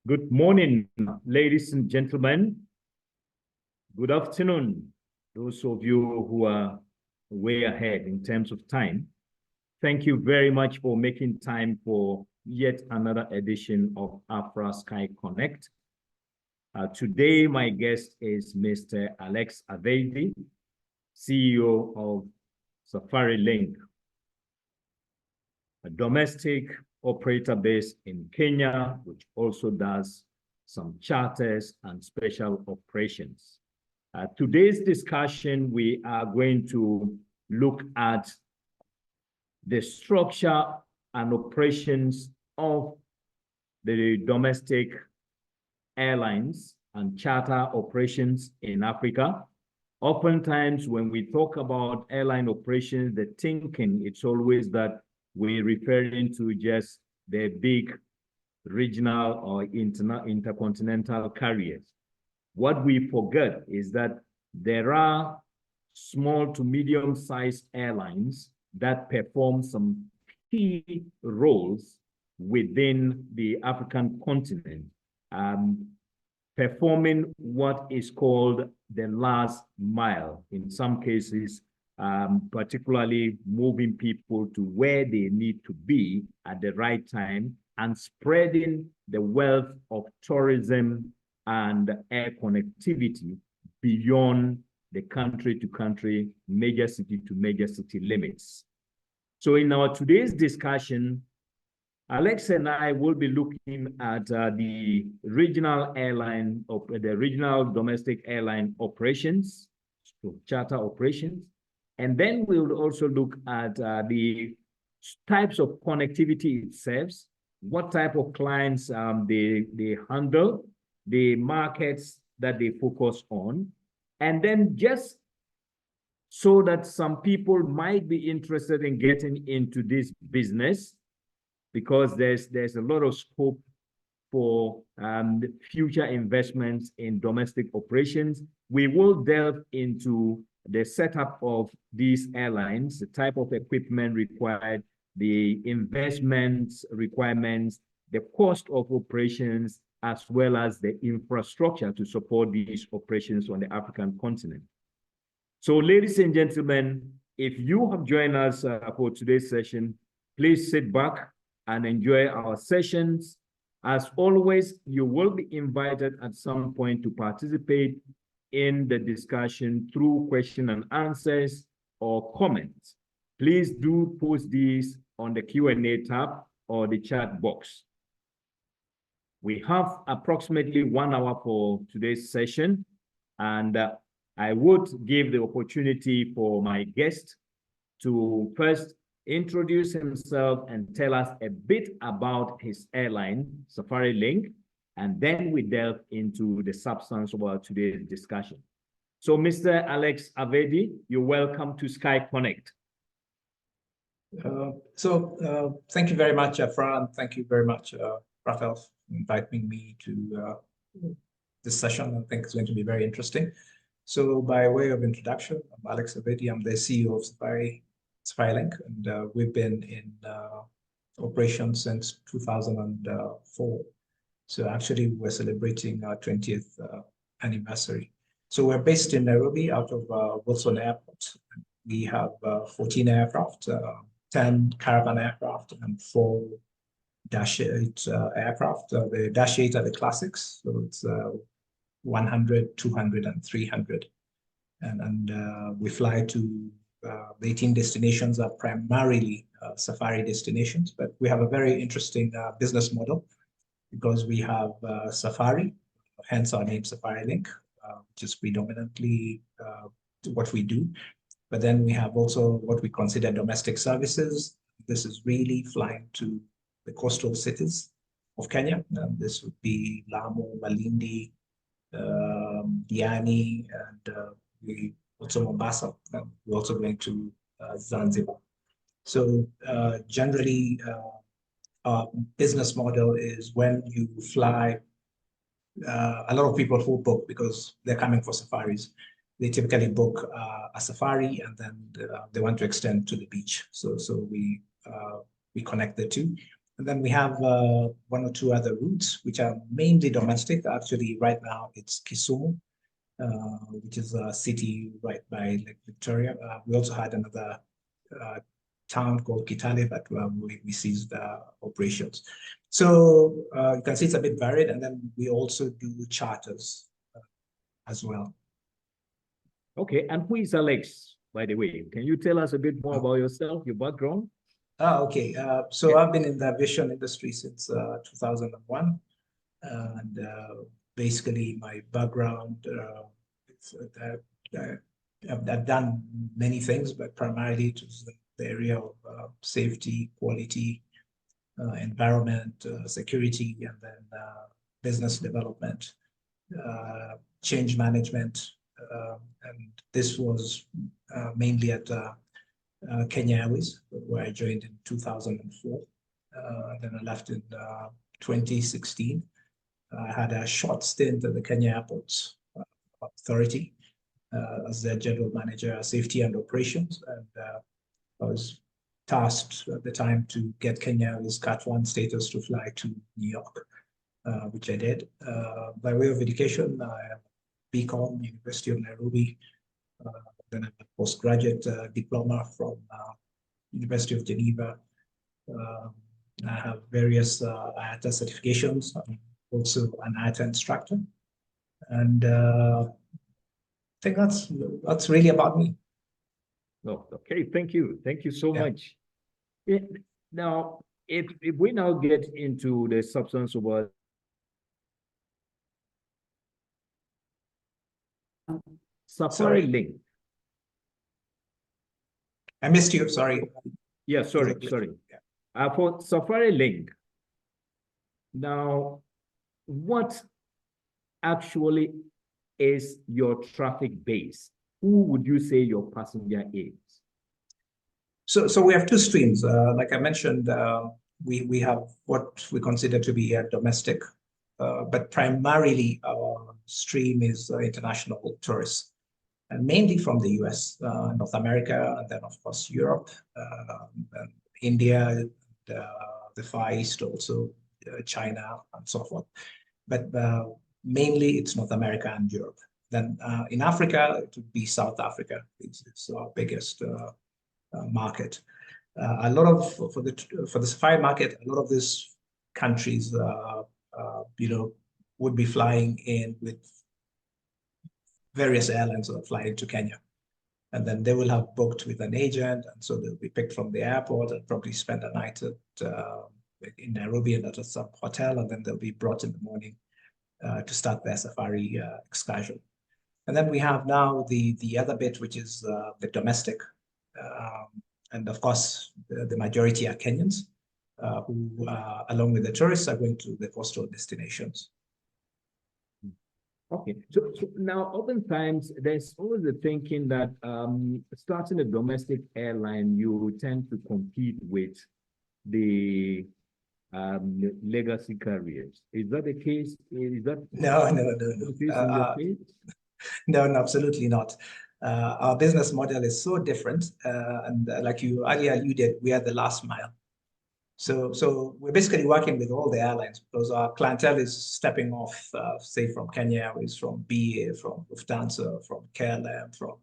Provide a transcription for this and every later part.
Good morning, ladies and gentlemen. Good afternoon, those of you who are way ahead in terms of time. Thank you very much for making time for yet another edition of AFRAA SkyConnect. Today, my guest is Mr. Alex Avedi, CEO of Safarilink, a domestic operator based in Kenya, which also does some charters and special operations. Today's discussion, we are going to look at the structure and operations of the domestic airlines and charter operations in Africa. Oftentimes, when we talk about airline operations, the thinking, it's always that we're referring to just the big regional or intercontinental carriers. What we forget is that there are small to medium-sized airlines that perform some key roles within the African continent, performing what is called the last mile. In some cases, particularly moving people to where they need to be at the right time and spreading the wealth of tourism and air connectivity beyond the country-to-country, major city to major city limits. So in our today's discussion, Alex and I will be looking at the regional airline, the regional domestic airline operations, so charter operations. And then we'll also look at the types of connectivity itself, what type of clients they handle, the markets that they focus on, and then just so that some people might be interested in getting into this business, because there's a lot of scope for future investments in domestic operations. We will delve into the setup of these airlines, the type of equipment required, the investments requirements, the cost of operations, as well as the infrastructure to support these operations on the African continent. So, ladies and gentlemen, if you have joined us for today's session, please sit back and enjoy our sessions. As always, you will be invited at some point to participate in the discussion through question and answers or comments. Please do post these on the Q&A tab or the chat box. We have approximately 1 hour for today's session, and I would give the opportunity for my guest to first introduce himself and tell us a bit about his airline, Safarilink, and then we delve into the substance of our today's discussion. So, Mr. Alex Avedi, you're welcome to SkyConnect. Thank you very much, AFRAA, and thank you very much, Raphael, for inviting me to this session. I think it's going to be very interesting. So, by way of introduction, I'm Alex Avedi. I'm the CEO of Safarilink, and we've been in operation since 2004. So actually, we're celebrating our 20th anniversary. So we're based in Nairobi, out of Wilson Airport. We have 14 aircraft, 10 caravan aircraft, and 4 Dash 8 aircraft. The Dash 8 are the classics, so it's 100, 200, and 300. And we fly to the 18 destinations are primarily safari destinations, but we have a very interesting business model, because we have safari, hence our name Safarilink, which is predominantly what we do. But then we have also what we consider domestic services. This is really flying to the coastal cities of Kenya. This would be Lamu, Malindi, Diani, and we also Mombasa. We're also going to Zanzibar. So generally, our business model is when you fly, a lot of people who book because they're coming for safaris, they typically book a safari and then they want to extend to the beach. So we connect the two. And then we have one or two other routes, which are mainly domestic. Actually, right now, it's Kisumu, which is a city right by Lake Victoria. We also had another town called Kitale that we ceased operations. So you can see it's a bit varied, and then we also do charters as well. Okay, and who is Alex, by the way? Can you tell us a bit more about yourself, your background? Okay. So I've been in the aviation industry since 2001. And basically my background, I've done many things, but primarily it was the area of safety, quality, environment, security, and then business development, change management. And this was mainly at Kenya Airways, where I joined in 2004. Then I left in 2016. I had a short stint at the Kenya Airports Authority as their general manager, safety and operations. And I was tasked at the time to get Kenya with Cat 1 status to fly to New York, which I did. By way of education, I have BCom, University of Nairobi. Then I have a postgraduate diploma from University of Geneva. I have various IATA certifications. I'm also an IATA instructor. And I think that's really about me. Oh, okay, thank you. Thank you so much. Now, if we now get into the substance of our Safarilink. I missed you, sorry. Yeah, sorry. Yeah. For Safarilink, now, what actually is your traffic base? Who would you say your passenger is? So we have two streams. Like I mentioned, we have what we consider to be domestic, but primarily our stream is international tourists, and mainly from the US, North America, and then of course Europe, and India, the Far East, also China, and so forth. But mainly it's North America and Europe. Then in Africa, it would be South Africa. It's our biggest market. A lot of for the Safari market, a lot of these countries, would be flying in with various airlines that are flying to Kenya, and then they will have booked with an agent, and so they'll be picked from the airport and probably spend a night in Nairobi and at some hotel, and then they'll be brought in the morning to start their safari excursion. And then we have now the other bit, which is the domestic. And of course, the majority are Kenyans who, along with the tourists, are going to the coastal destinations. Okay, so now oftentimes there's always the thinking that starting a domestic airline, you tend to compete with the legacy carriers. Is that the case? Is that No, absolutely not. Our business model is so different, and like you earlier alluded, we are the last mile. So we're basically working with all the airlines because our clientele is stepping off, say from Kenya Airways, from BA, from Lufthansa, from KLM, from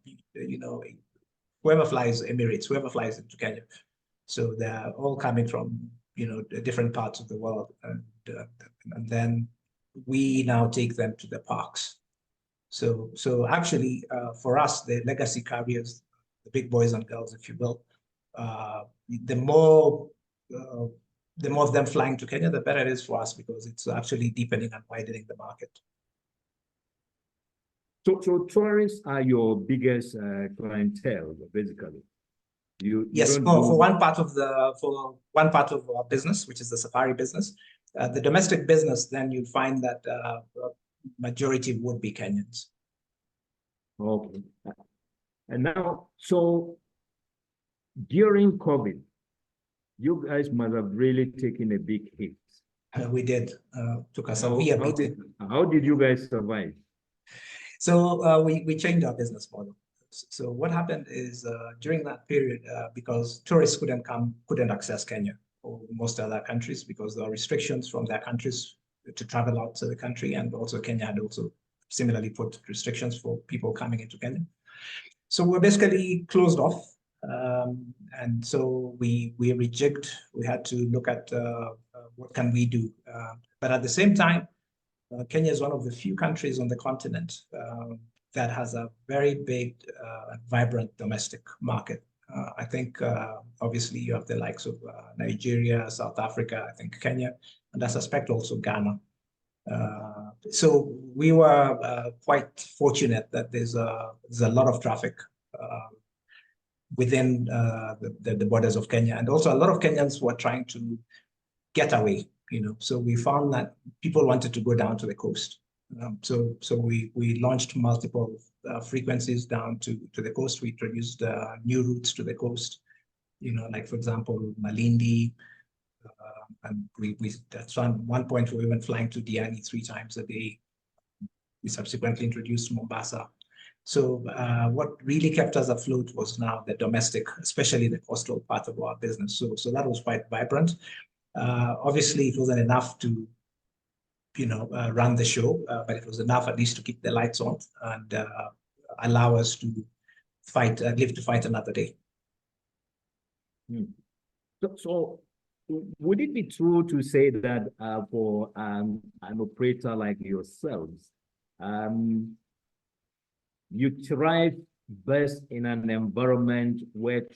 whoever flies Emirates, whoever flies into Kenya. So they're all coming from different parts of the world, and then we now take them to the parks. So actually, for us, the legacy carriers, the big boys and girls, if you will, the more of them flying to Kenya, the better it is for us because it's actually deepening and widening the market. So tourists are your biggest clientele, basically. Yes, for one part of our business, which is the safari business, the domestic business, then you find that majority would be Kenyans. Okay. And now, so during COVID, you guys must have really taken a big hit. We did. Took us a year. How did you guys survive? So we changed our business model. So what happened is during that period, because tourists couldn't access Kenya, or most other countries because there are restrictions from their countries to travel out to the country, and also Kenya had also similarly put restrictions for people coming into Kenya. So we're basically closed off, and so we rejigged. We had to look at what can we do, but at the same time, Kenya is one of the few countries on the continent that has a very big, vibrant domestic market. I think obviously you have the likes of Nigeria, South Africa, I think Kenya, and I suspect also Ghana. So we were quite fortunate that there's a lot of traffic within the borders of Kenya, and also a lot of Kenyans were trying to get away. So we found that people wanted to go down to the coast. So we launched multiple frequencies down to the coast. We introduced new routes to the coast. Like for example, Malindi. And we at one point we were even flying to Diani 3 times a day. We subsequently introduced Mombasa. So what really kept us afloat was now the domestic, especially the coastal part of our business. So that was quite vibrant. Obviously, it wasn't enough to run the show, but it was enough at least to keep the lights on and allow us to live to fight another day. So would it be true to say that for an operator like yourselves, you thrive best in an environment where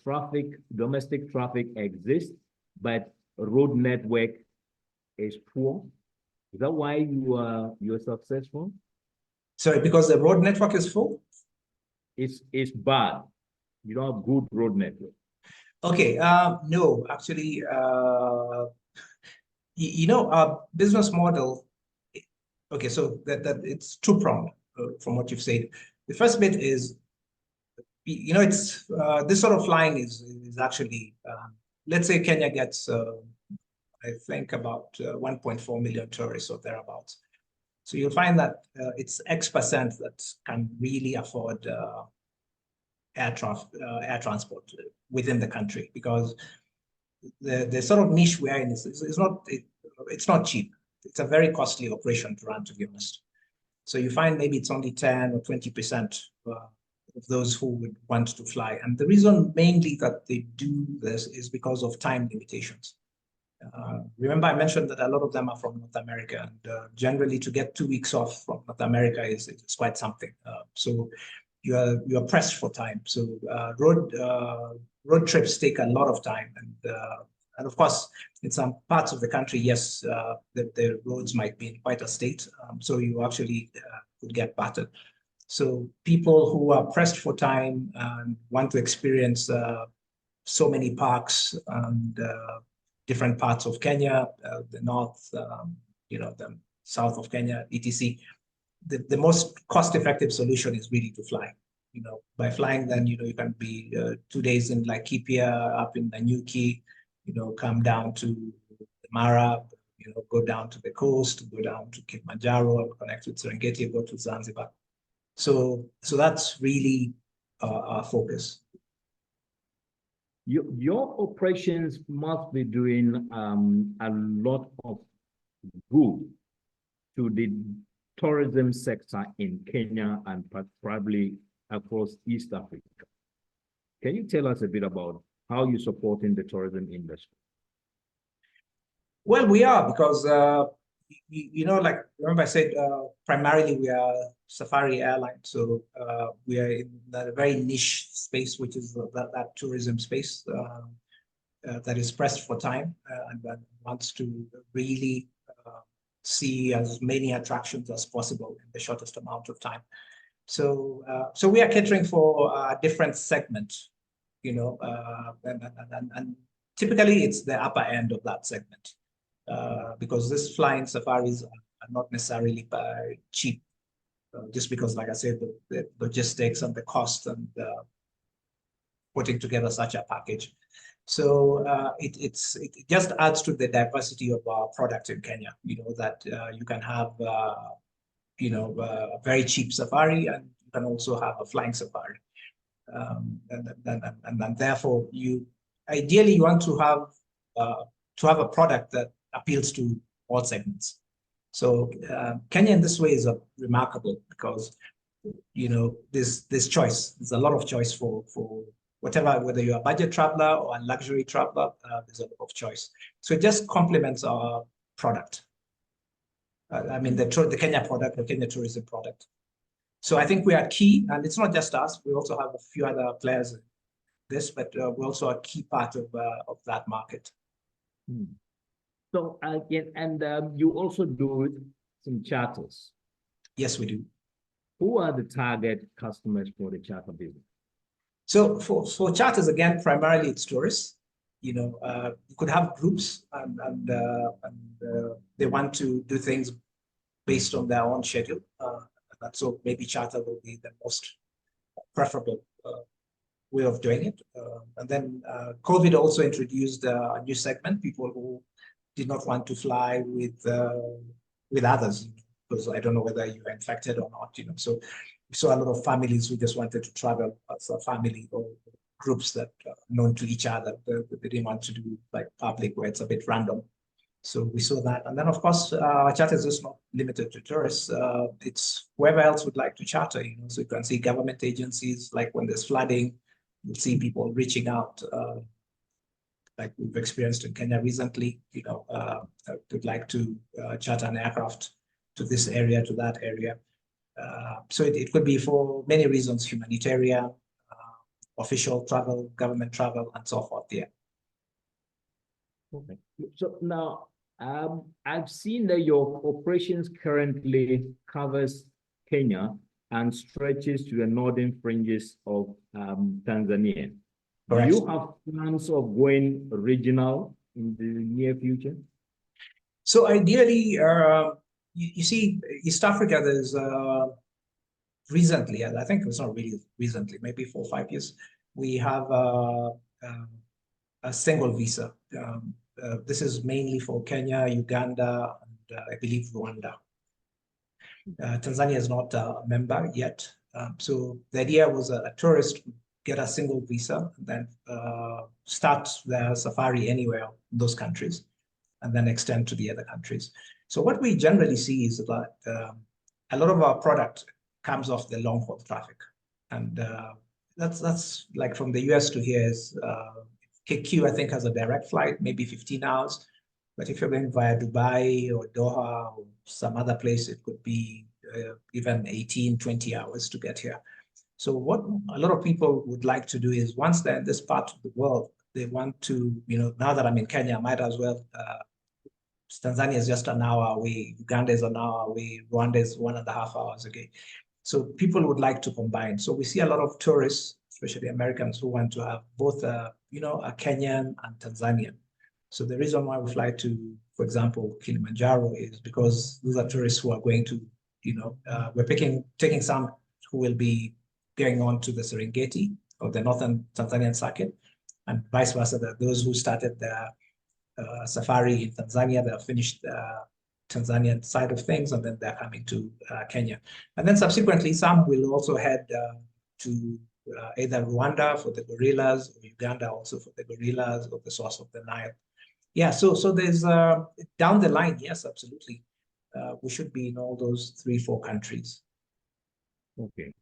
domestic traffic exists, but road network is poor? Is that why you're successful? Sorry, because the road network is full? It's bad. You don't have good road network. Okay, no, actually, our business model, okay, so that it's two-pronged from what you've said. The first bit is, it's this sort of flying is actually, let's say Kenya gets, I think about 1.4 million tourists or thereabouts. So you'll find that it's X% that can really afford air transport within the country, because the sort of niche we are in it's not cheap. It's a very costly operation to run, to be honest. So you find maybe it's only 10 or 20% of those who would want to fly. And the reason mainly that they do this is because of time limitations. Remember, I mentioned that a lot of them are from North America, and generally to get 2 weeks off from North America is quite something. So you're pressed for time. So road trips take a lot of time, and of course, in some parts of the country, yes, the roads might be in quite a state, so you actually could get battered. So people who are pressed for time and want to experience so many parks and different parts of Kenya, the north, the south of Kenya, etc. The most cost-effective solution is really to fly. By flying, then you can be 2 days in Laikipia, up in Nanyuki, come down to Mara, go down to the coast, go down to Kilimanjaro, connect with Serengeti, go to Zanzibar. So that's really our focus. Your operations must be doing a lot of good to the tourism sector in Kenya and probably across East Africa. Can you tell us a bit about how you're supporting the tourism industry? Well, we are, because like remember I said, primarily we are safari airline, so we are in a very niche space, which is that tourism space that is pressed for time and that wants to really see as many attractions as possible in the shortest amount of time. So we are catering for a different segment, and typically it's the upper end of that segment. Because this flying safaris are not necessarily cheap, just because, like I said, the logistics and the cost and putting together such a package. So it just adds to the diversity of our product in Kenya. That you can have a very cheap safari, and you can also have a flying safari, and therefore ideally you want to have to have a product that appeals to all segments. So Kenya in this way is remarkable because, you know, there's choice. There's a lot of choice for whatever, whether you're a budget traveler or a luxury traveler, there's a lot of choice. So it just complements our product. I mean, the Kenya product, the Kenya tourism product. So I think we are key, and it's not just us. We also have a few other players in this, but we're also a key part of that market. So again, and you also do some charters. Yes, we do. Who are the target customers for the charter business? So for charters, again, primarily it's tourists. You know, you could have groups and they want to do things based on their own schedule. And so maybe charter will be the most preferable way of doing it. And then COVID also introduced a new segment, people who did not want to fly with others, because I don't know whether you're infected or not, you know. So we saw a lot of families who just wanted to travel as a family, or groups that are known to each other. They didn't want to do like public where it's a bit random. So we saw that. And then, of course, charter is just not limited to tourists. It's whoever else would like to charter, you know. So you can see government agencies, like when there's flooding, you'll see people reaching out, like we've experienced in Kenya recently, you know, would like to charter an aircraft to this area, to that area. So it could be for many reasons: humanitarian, official travel, government travel, and so forth. Yeah. Okay. So now, I've seen that your operations currently covers Kenya and stretches to the northern fringes of Tanzania. Correct. Do you have plans of going regional in the near future? So ideally, you see, East Africa, there's recently, and I think it's not really recently, maybe 4 or 5 years, we have a single visa. This is mainly for Kenya, Uganda, and I believe Rwanda. Tanzania is not a member yet. So the idea was a tourist would get a single visa and then start their safari anywhere in those countries and then extend to the other countries. So what we generally see is that a lot of our product comes off the long haul traffic. And that's like from the US to here is KQ, I think, has a direct flight, maybe 15 hours. But if you're going via Dubai or Doha or some other place, it could be even 18, 20 hours to get here. So what a lot of people would like to do is, once they're in this part of the world, they want to, you know, now that I'm in Kenya, I might as well, Tanzania is just an hour away, Uganda is an hour away, Rwanda is 1.5 hours away. So people would like to combine. So we see a lot of tourists, especially Americans, who want to have both, you know, a Kenyan and Tanzanian. So the reason why we fly to, for example, Kilimanjaro is because those are tourists who are going to, you know, we're taking some who will be going on to the Serengeti or the northern Tanzanian circuit, and vice versa. That those who started their safari in Tanzania, they have finished the Tanzanian side of things, and then they're coming to Kenya. And then subsequently, some will also head to either Rwanda for the gorillas, or Uganda also for the gorillas, or the source of the Nile. Yeah, so there's down the line, yes, absolutely. We should be in all those 3-4 countries. Okay.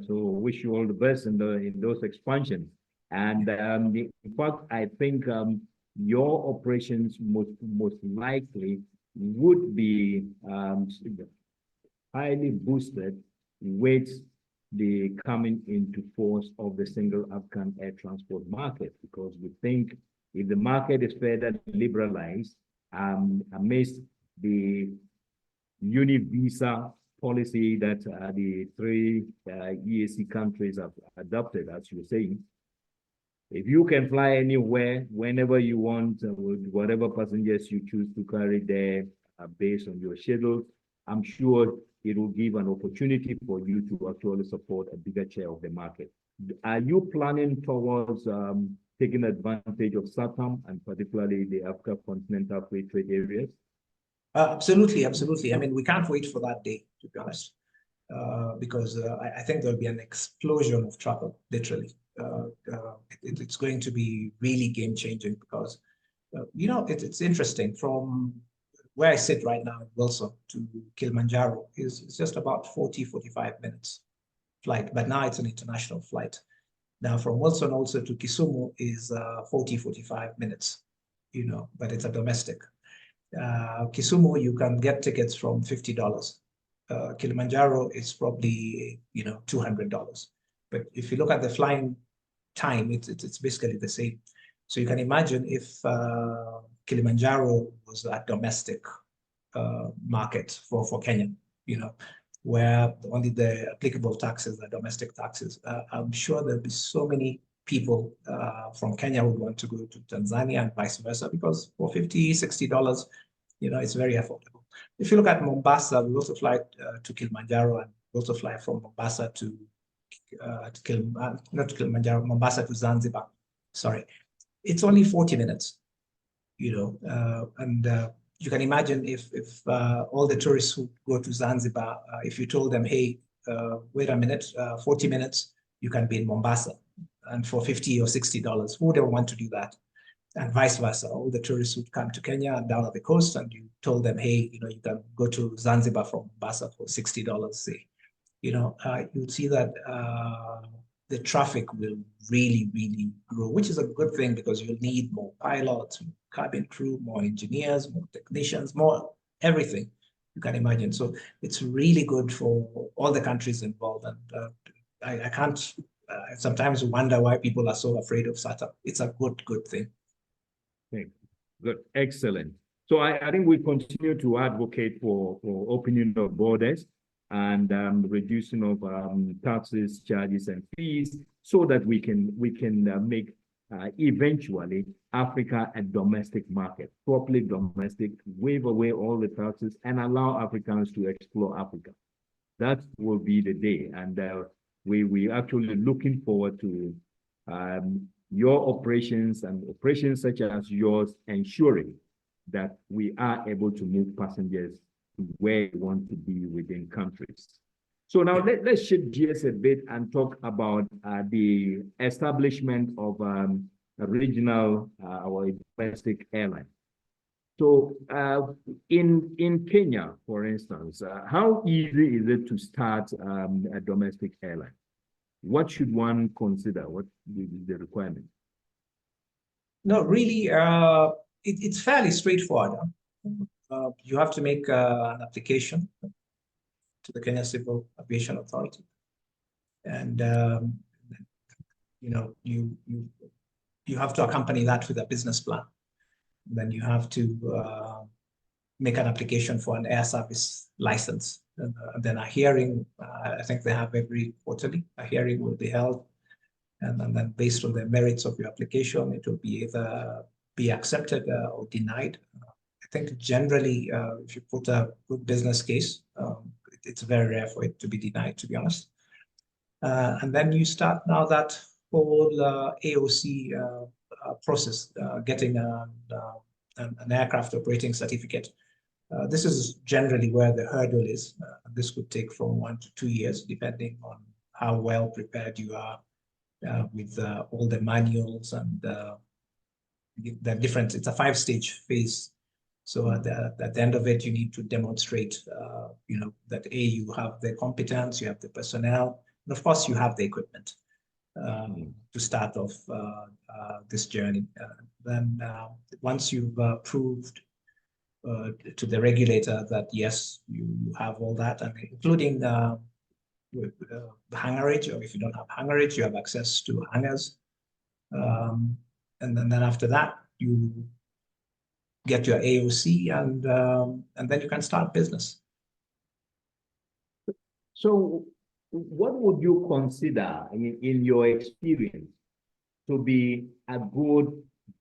So wish you all the best in those expansions. And in fact, I think your operations most likely would be highly boosted with the coming into force of the single African air transport market, because we think if the market is further liberalized amidst the uni-visa policy that the 3 EAC countries have adopted, as you're saying, if you can fly anywhere, whenever you want, with whatever passengers you choose to carry there based on your schedule, I'm sure it will give an opportunity for you to actually support a bigger share of the market. Are you planning towards taking advantage of SAATM and particularly the Africa Continental Free Trade areas? Absolutely, absolutely. I mean, we can't wait for that day, to be honest, because I think there'll be an explosion of travel, literally. It's going to be really game-changing because, it's interesting. From where I sit right now in Wilson to Kilimanjaro is just about 40, 45 minutes flight, but now it's an international flight. Now from Wilson also to Kisumu is 40, 45 minutes, but it's a domestic. Kisumu, you can get tickets from $50. Kilimanjaro is probably, $200. But if you look at the flying time, it's basically the same. So you can imagine if Kilimanjaro was a domestic market for Kenya, where only the applicable taxes are domestic taxes. I'm sure there'll be so many people from Kenya who want to go to Tanzania and vice versa, because for $50, $60, it's very affordable. If you look at Mombasa, we also fly to Kilimanjaro, and we also fly from Mombasa to not to Kilimanjaro, Mombasa to Zanzibar. Sorry, it's only 40 minutes, and you can imagine if all the tourists who go to Zanzibar, if you told them, hey, wait a minute, 40 minutes, you can be in Mombasa, and for $50 or $60, who would ever want to do that? And vice versa, all the tourists would come to Kenya and down at the coast, and you told them, hey, you can go to Zanzibar from Mombasa for $60, say, you'd see that the traffic will really, really grow, which is a good thing, because you'll need more pilots, more cabin crew, more engineers, more technicians, more everything you can imagine. So it's really good for all the countries involved. And I can't sometimes wonder why people are so afraid of SAATM. It's a good thing. Okay. Good, excellent. So I think we continue to advocate for opening of borders and reducing of taxes, charges, and fees, so that we can make eventually Africa a domestic market, properly domestic, waive away all the taxes, and allow Africans to explore Africa. That will be the day, and we actually looking forward to your operations and operations such as yours, ensuring that we are able to move passengers to where we want to be within countries. So now let's shift gears a bit and talk about the establishment of a regional or domestic airline. So in Kenya, for instance, how easy is it to start a domestic airline? What should one consider? What is the requirement? No, really, it's fairly straightforward. You have to make an application to the Kenya Civil Aviation Authority, and you have to accompany that with a business plan. Then you have to make an application for an air service license. And then a hearing, I think they have every quarterly, a hearing will be held. And then based on the merits of your application, it will be either be accepted or denied. I think generally, if you put a good business case, it's very rare for it to be denied, to be honest. And then you start now that whole AOC process, getting an aircraft operating certificate. This is generally where the hurdle is. This could take from 1 to 2 years, depending on how well prepared you are with all the manuals and the different. It's a 5-stage phase. So at the end of it, you need to demonstrate, that you have the competence, you have the personnel, and of course you have the equipment to start off this journey. Then once you've proved to the regulator that yes, you have all that, and including the hangarage, or if you don't have hangarage, you have access to hangars. And then after that, you get your AOC, and then you can start business. So what would you consider, in your experience, to be a good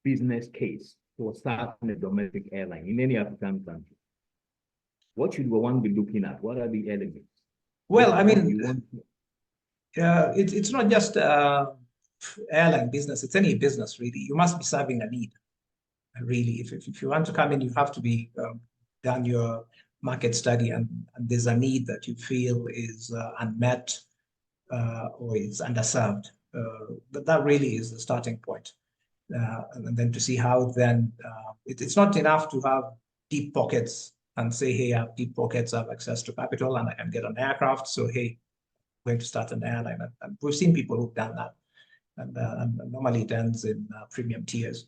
business case for starting a domestic airline in any African country? What should one be looking at? What are the elements? Well, it's not just airline business, it's any business, really. You must be serving a need, really. If you want to come in, you have to be done your market study, and there's a need that you feel is unmet or is underserved. But that really is the starting point. and then to see how then it's not enough to have deep pockets and say, hey, I have deep pockets, I have access to capital, and I can get an aircraft. So, hey, I'm going to start an airline. And we've seen people who've done that. And normally it ends in premium tiers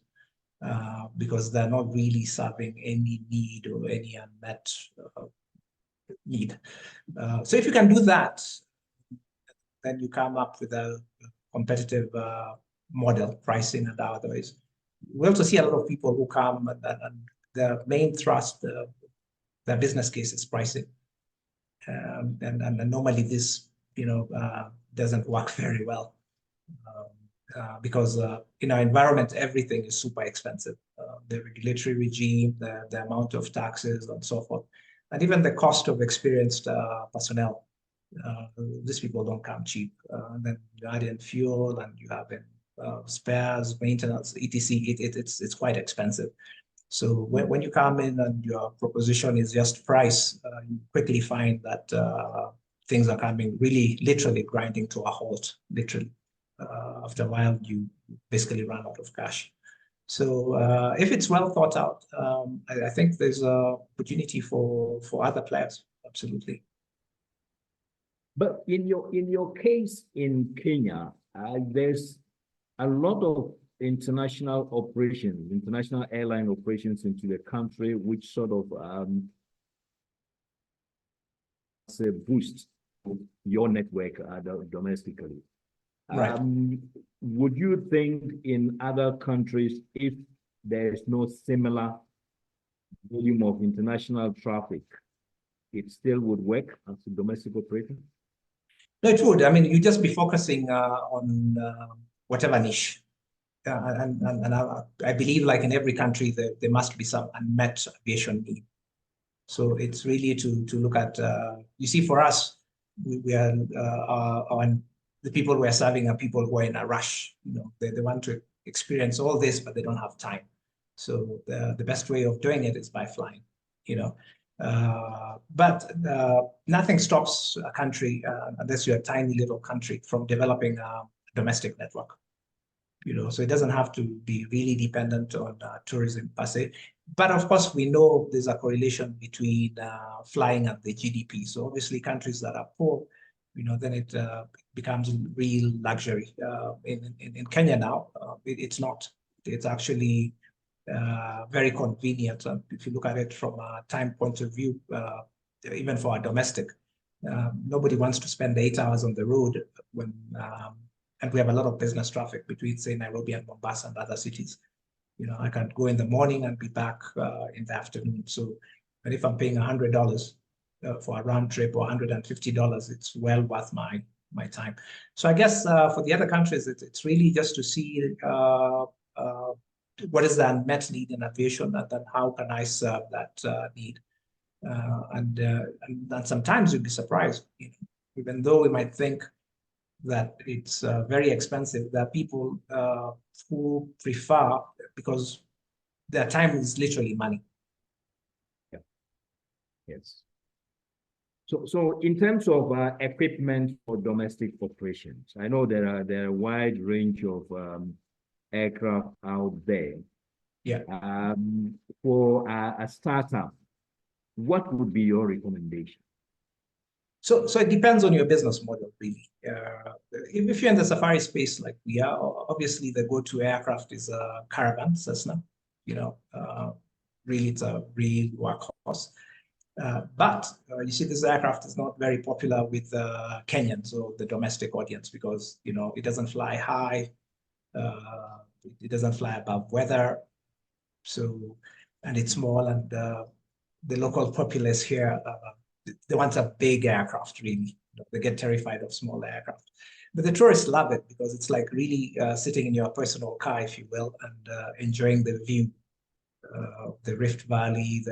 because they're not really serving any need or any unmet need. So if you can do that, then you come up with a competitive model, pricing and otherwise. We also see a lot of people who come and the main thrust, their business case is pricing. And normally this, doesn't work very well because in our environment, everything is super expensive. The regulatory regime, the amount of taxes and so forth, and even the cost of experienced personnel. These people don't come cheap. Then you add in fuel and you have in spares, maintenance, etc. It's quite expensive. So when you come in and your proposition is just price, you quickly find that things are coming really literally grinding to a halt, literally. After a while, you basically run out of cash. So if it's well thought out, I think there's an opportunity for other players, absolutely. But in your case in Kenya, there's a lot of international operations, international airline operations into the country, which sort of say boost your network domestically. Right. Would you think in other countries, if there's no similar volume of international traffic, it still would work as a domestic operation? No, it would. I mean, you just be focusing on whatever niche. And I believe, like in every country, there must be some unmet aviation need. So it's really to look at, you see, for us, we are on the people we are serving are people who are in a rush. They want to experience all this, but they don't have time. So the best way of doing it is by flying, but nothing stops a country, unless you're a tiny little country, from developing a domestic network. So it doesn't have to be really dependent on tourism per se. But of course, we know there's a correlation between flying and the GDP. So obviously, countries that are poor, then it becomes real luxury. In Kenya now, it's not. It's actually very convenient. If you look at it from a time point of view, even for a domestic, nobody wants to spend 8 hours on the road when. And we have a lot of business traffic between, say, Nairobi and Mombasa and other cities. I can go in the morning and be back in the afternoon. So, but if I'm paying $100 for a round trip or $150, it's well worth my time. So I guess for the other countries, it's really just to see what is the unmet need in aviation, and then how can I serve that need. And sometimes you'd be surprised, even though we might think that it's very expensive. There are people who prefer, because their time is literally money. Yeah. Yes. So in terms of equipment for domestic operations, I know there are a wide range of aircraft out there. Yeah. For a startup, what would be your recommendation? So it depends on your business model, really. If you're in the safari space like we are, obviously the go-to aircraft is a Caravan, Cessna. Really, it's a real workhorse. But you see, this aircraft is not very popular with Kenyans or the domestic audience because it doesn't fly high, it doesn't fly above weather. So, and it's small, and the local populace here. They want a big aircraft, really. They get terrified of small aircraft. But the tourists love it because it's like really sitting in your personal car, if you will, and enjoying the view of the Rift Valley,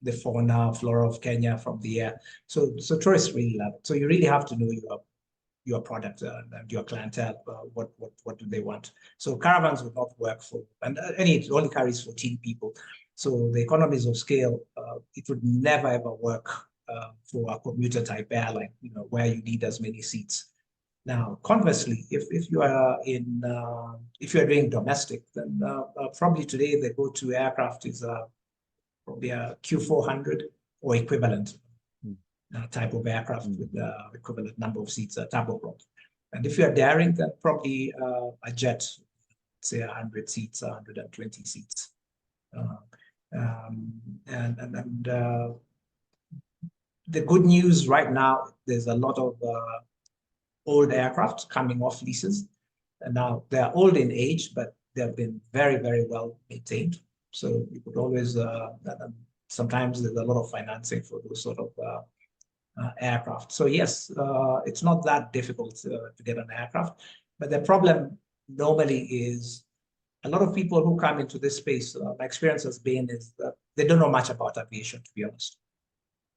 the fauna, flora of Kenya from the air. So tourists really love it. So you really have to know your product and your clientele. What do they want? So caravans would not work for, and it only carries 14 people. So the economies of scale, it would never ever work for a commuter type airline, where you need as many seats. Now, conversely, if you are if you are doing domestic, then probably today the go-to aircraft is probably a Q400 or equivalent type of aircraft with equivalent number of seats, a turboprop. And if you are daring, then probably a jet, say 100 seats, 120 seats. The good news right now, there's a lot of old aircraft coming off leases. And now they're old in age, but they've been very, very well maintained. So you could always, sometimes there's a lot of financing for those sort of aircraft. So yes, it's not that difficult to get an aircraft. But the problem normally is a lot of people who come into this space, my experience has been is that they don't know much about aviation, to be honest.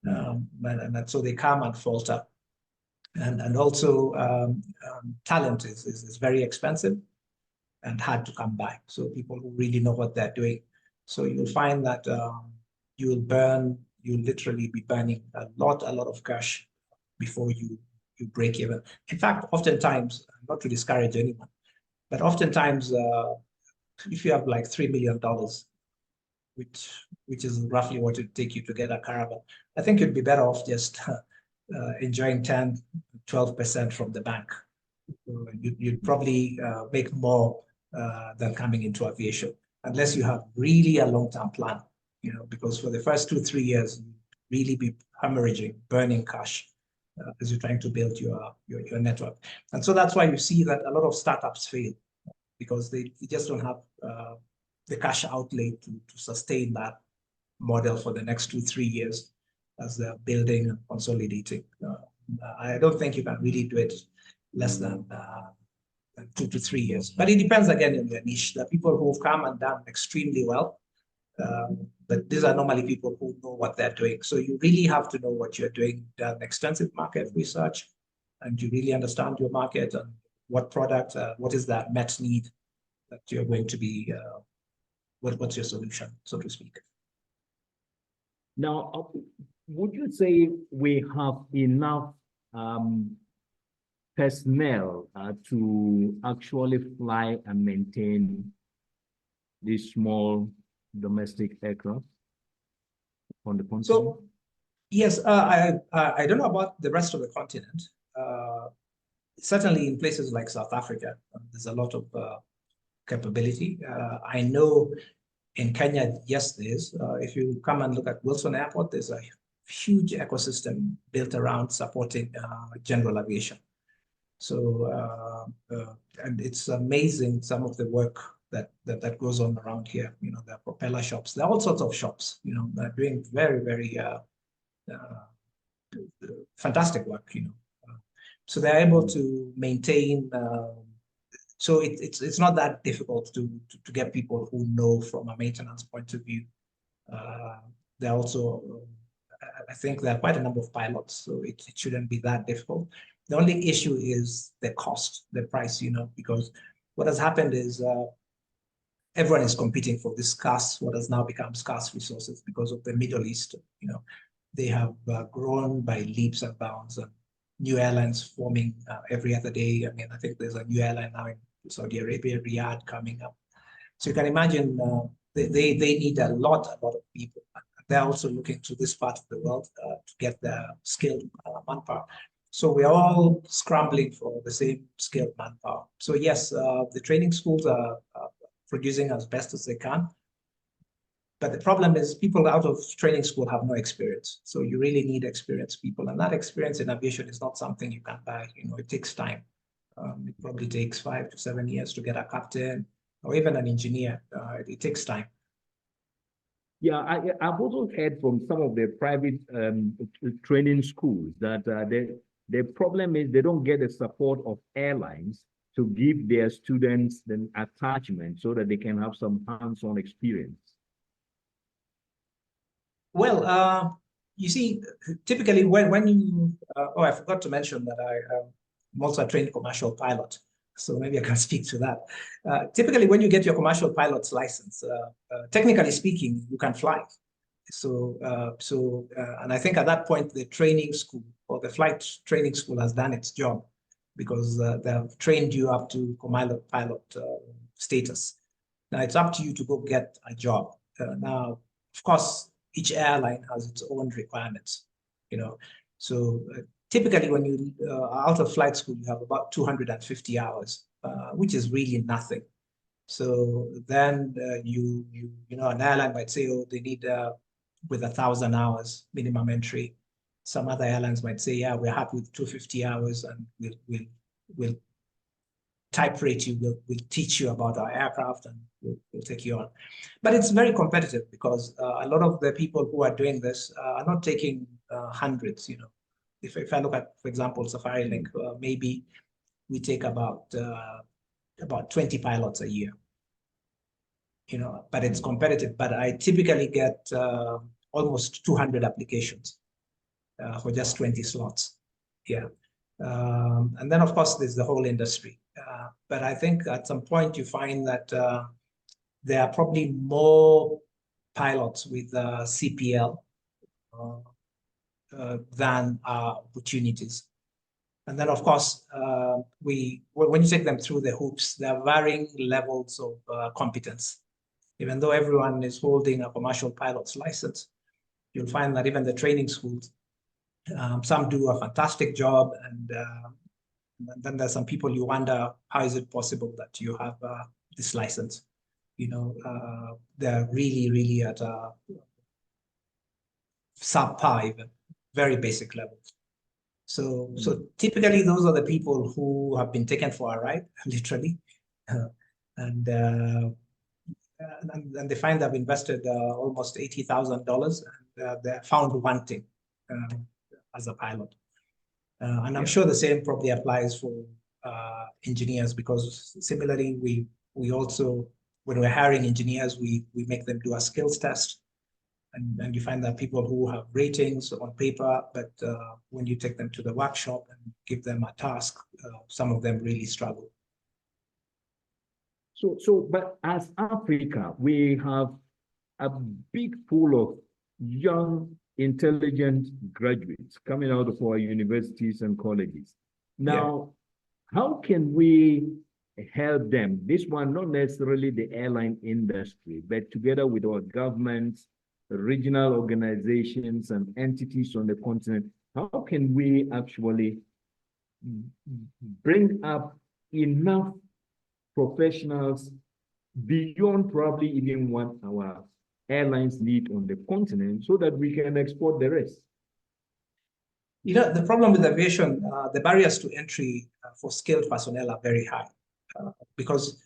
And so they come and falter. And also talent is very expensive and hard to come by. So people who really know what they're doing. So you'll find that you'll literally be burning a lot of cash before you break even. In fact, oftentimes, not to discourage anyone, but oftentimes if you have like $3 million, which is roughly what it would take you to get a caravan, I think you'd be better off just enjoying 10, 12% from the bank. You'd probably make more than coming into aviation, unless you have really a long-term plan, because for the first 2-3 years, you really be hemorrhaging, burning cash as you're trying to build your network. And so that's why you see that a lot of startups fail, because they just don't have the cash outlay to sustain that model for the next 2-3 years as they're building and consolidating. I don't think you can really do it less than 2 to 3 years. But it depends again on your niche. There are people who've come and done extremely well, but these are normally people who know what they're doing. So you really have to know what you're doing, done extensive market research, and you really understand your market and what product, what is that met need that you're going to be, what's your solution, so to speak. Now, would you say we have enough personnel to actually fly and maintain these small domestic aircraft on the continent? So, yes, I don't know about the rest of the continent. Certainly in places like South Africa, there's a lot of capability. I know in Kenya, yes, there is. If you come and look at Wilson Airport, there's a huge ecosystem built around supporting general aviation. So, and it's amazing some of the work that goes on around here. There are propeller shops. There are all sorts of shops. They're doing very, very fantastic work. So they're able to maintain. So it's not that difficult to get people who know from a maintenance point of view. They're also, I think there are quite a number of pilots, so it shouldn't be that difficult. The only issue is the cost, the price, because what has happened is everyone is competing for this scarce, what has now become scarce resources because of the Middle East. They have grown by leaps and bounds, and new airlines forming every other day. I mean, I think there's a new airline now in Saudi Arabia, Riyadh, coming up. So you can imagine they need a lot of people. They're also looking to this part of the world to get their skilled manpower. So we're all scrambling for the same skilled manpower. So yes, the training schools are producing as best as they can. But the problem is people out of training school have no experience. So you really need experienced people. And that experience in aviation is not something you can buy. It takes time. It probably takes 5 to 7 years to get a captain or even an engineer. It takes time. Yeah, I've also heard from some of the private training schools that the problem is they don't get the support of airlines to give their students the attachment so that they can have some hands-on experience. Well, you see, typically when you, I forgot to mention that I'm also a trained commercial pilot, so maybe I can speak to that. Typically, when you get your commercial pilot's license, technically speaking, you can fly. So, and I think at that point, the training school or the flight training school has done its job. because they have trained you up to pilot status. Now it's up to you to go get a job. Now, of course, each airline has its own requirements, So typically when you are out of flight school, you have about 250 hours, which is really nothing. So then an airline might say, oh, they need with 1,000 hours minimum entry. Some other airlines might say, yeah, we're happy with 250 hours, and we'll type rate you, we'll teach you about our aircraft, and we'll take you on. But it's very competitive because a lot of the people who are doing this are not taking hundreds. If I look at, for example, Safarilink, maybe we take about 20 pilots a year. But it's competitive. But I typically get almost 200 applications for just 20 slots. Yeah. And then, of course, there's the whole industry. But I think at some point you find that there are probably more pilots with CPL than opportunities. And then, of course, when you take them through the hoops, there are varying levels of competence. Even though everyone is holding a commercial pilot's license, you'll find that even the training schools, some do a fantastic job, and then there's some people you wonder, how is it possible that you have this license? They're really, really at a subpar, even very basic levels. So typically those are the people who have been taken for a ride, literally, and they find they've invested almost $80,000, and they're found wanting as a pilot. And I'm sure the same probably applies for engineers, because similarly, we also, when we're hiring engineers, we make them do a skills test. And you find that people who have ratings on paper, but when you take them to the workshop and give them a task, some of them really struggle. But as Africa, we have a big pool of young, intelligent graduates coming out of our universities and colleges. Now, how can we help them? This one, not necessarily the airline industry, but together with our governments, regional organizations, and entities on the continent, how can we actually bring up enough professionals beyond probably even what our airlines need on the continent, so that we can export the rest? The problem with aviation, the barriers to entry for skilled personnel are very high, because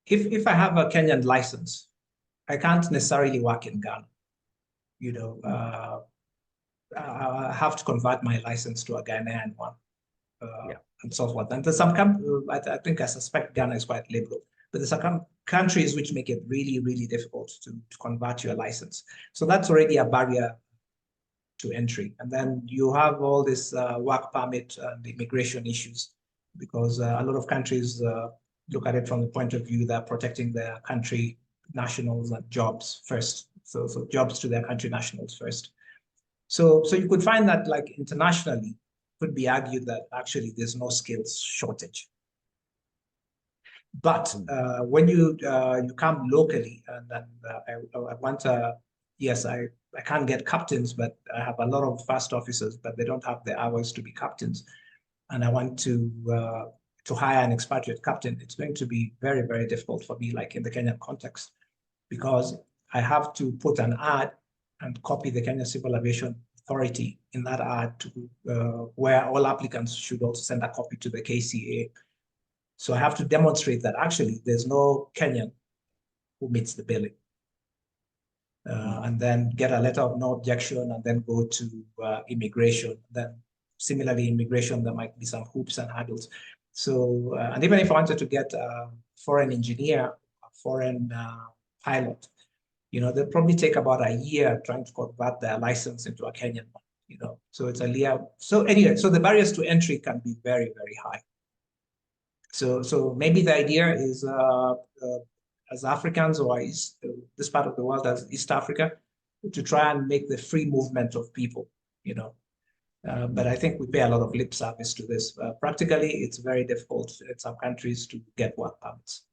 if I have a Kenyan license, I can't necessarily work in Ghana. I have to convert my license to a Ghanaian one, and so forth. And there's some, I think I suspect Ghana is quite liberal, but there's some countries which make it really, really difficult to convert your license. So that's already a barrier to entry. And then you have all this work permit and immigration issues, because a lot of countries look at it from the point of view that protecting their country nationals and jobs first. So jobs to their country nationals first. So you could find that, like, internationally, could be argued that actually there's no skills shortage. But when you come locally, and then I want yes, I can't get captains, but I have a lot of first officers, but they don't have the hours to be captains, and I want to hire an expatriate captain. It's going to be very, very difficult for me, like in the Kenyan context, because I have to put an ad and copy the Kenya Civil Aviation Authority in that ad to where all applicants should also send a copy to the KCA. So I have to demonstrate that actually there's no Kenyan who meets the billing. And then get a letter of no objection, and then go to immigration. Then similarly, immigration, there might be some hoops and hurdles. So, and even if I wanted to get a foreign engineer, a foreign pilot, they'll probably take about a year trying to convert their license into a Kenyan one, so it's a year. So anyway, so the barriers to entry can be very, very high. So maybe the idea is, as Africans, or this part of the world as East Africa, to try and make the free movement of people, But I think we pay a lot of lip service to this. Practically, it's very difficult in some countries to get work permits.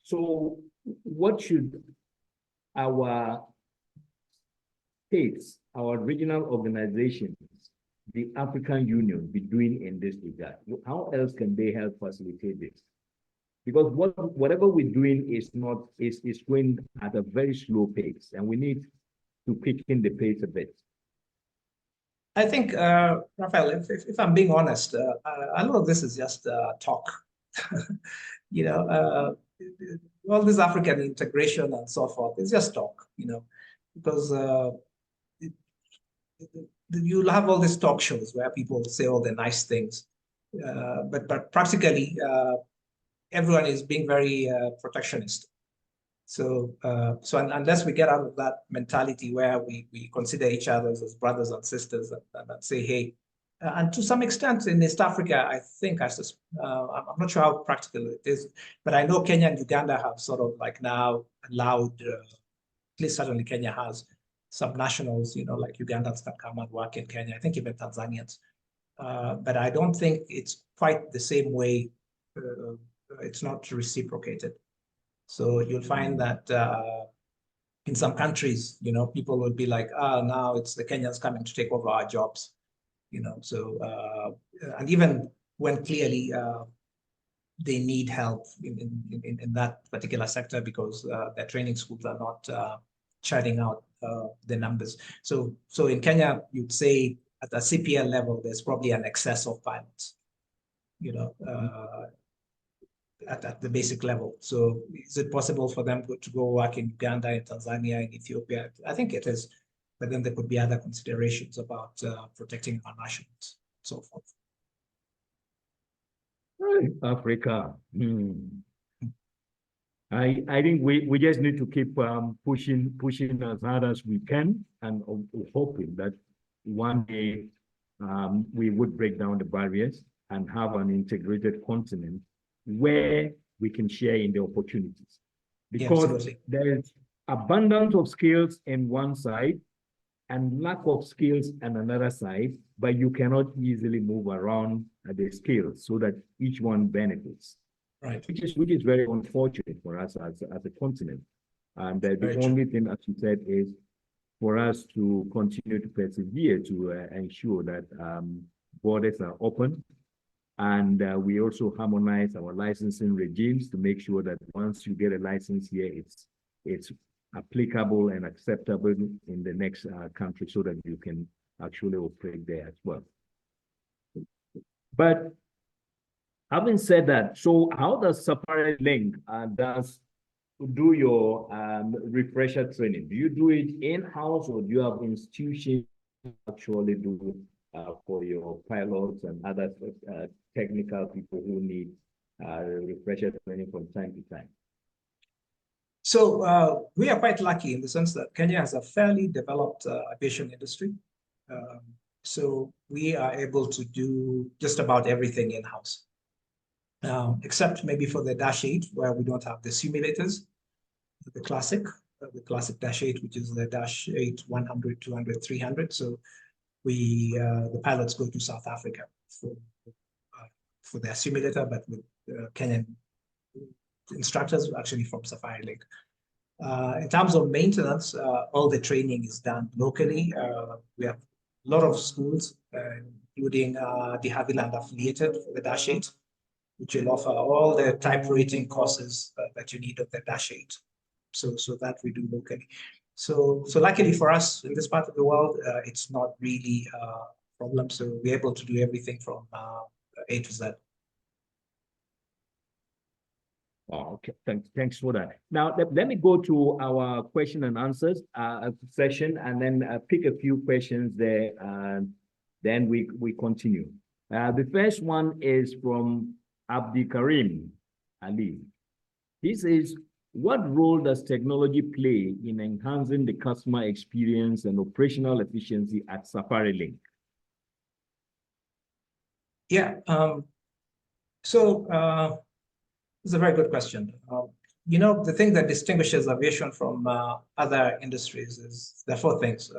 So what should our states, our regional organizations, the African Union be doing in this regard? How else can they help facilitate this? Because whatever we're doing is going at a very slow pace, and we need to quicken the pace a bit. I think, Raphael, if I'm being honest, a lot of this is just talk. You know, all this African integration and so forth, it's just talk, you know, because you'll have all these talk shows where people say all the nice things, but practically everyone is being very protectionist. So unless we get out of that mentality where we consider each other as brothers and sisters and say, hey, and to some extent in East Africa, I think, I'm not sure how practical it is, but I know Kenya and Uganda have sort of like now allowed, at least certainly Kenya has, some nationals, you know, like Ugandans can come and work in Kenya, I think even Tanzanians. But I don't think it's quite the same way. It's not reciprocated. So you'll find that in some countries, you know, people will be like, now it's the Kenyans coming to take over our jobs, you know. So, and even when clearly they need help in that particular sector because their training schools are not churning out the numbers. So in Kenya, you'd say at the CPL level, there's probably an excess of pilots, you know, at the basic level. So is it possible for them to go work in Uganda, in Tanzania, in Ethiopia? I think it is, but then there could be other considerations about protecting our nationals and so forth. Africa. I think we just need to keep pushing as hard as we can, and hoping that one day we would break down the barriers and have an integrated continent where we can share in the opportunities. Because there's abundance of skills in one side and lack of skills on another side, but you cannot easily move around the skills so that each one benefits. Right. Which is very unfortunate for us as a continent. And the only thing, as you said, is for us to continue to persevere to ensure that borders are open. And we also harmonize our licensing regimes to make sure that once you get a license here, it's applicable and acceptable in the next country so that you can actually operate there as well. But having said that, so how does Safarilink do your refresher training? Do you do it in-house, or do you have institutions actually do for your pilots and other technical people who need refresher training from time to time? So we are quite lucky in the sense that Kenya has a fairly developed aviation industry. So we are able to do just about everything in-house. Except maybe for the Dash 8, where we don't have the simulators, the classic Dash 8, which is the Dash 8 100, 200, 300. So the pilots go to South Africa for their simulator, but with Kenyan instructors actually from Safarilink. In terms of maintenance, all the training is done locally. We have a lot of schools, including the Haviland affiliated for the Dash 8, which will offer all the type rating courses that you need of the Dash 8. So that we do locally. So luckily for us in this part of the world, it's not really a problem. So we're able to do everything from A to Z. Oh, okay, thanks for that. Now, let me go to our question and answers session, and then pick a few questions there, and then we continue. The first one is from Abdi Karim Ali. He says, what role does technology play in enhancing the customer experience and operational efficiency at Safarilink? Yeah, it's a very good question. You know, the thing that distinguishes aviation from other industries is there are four things.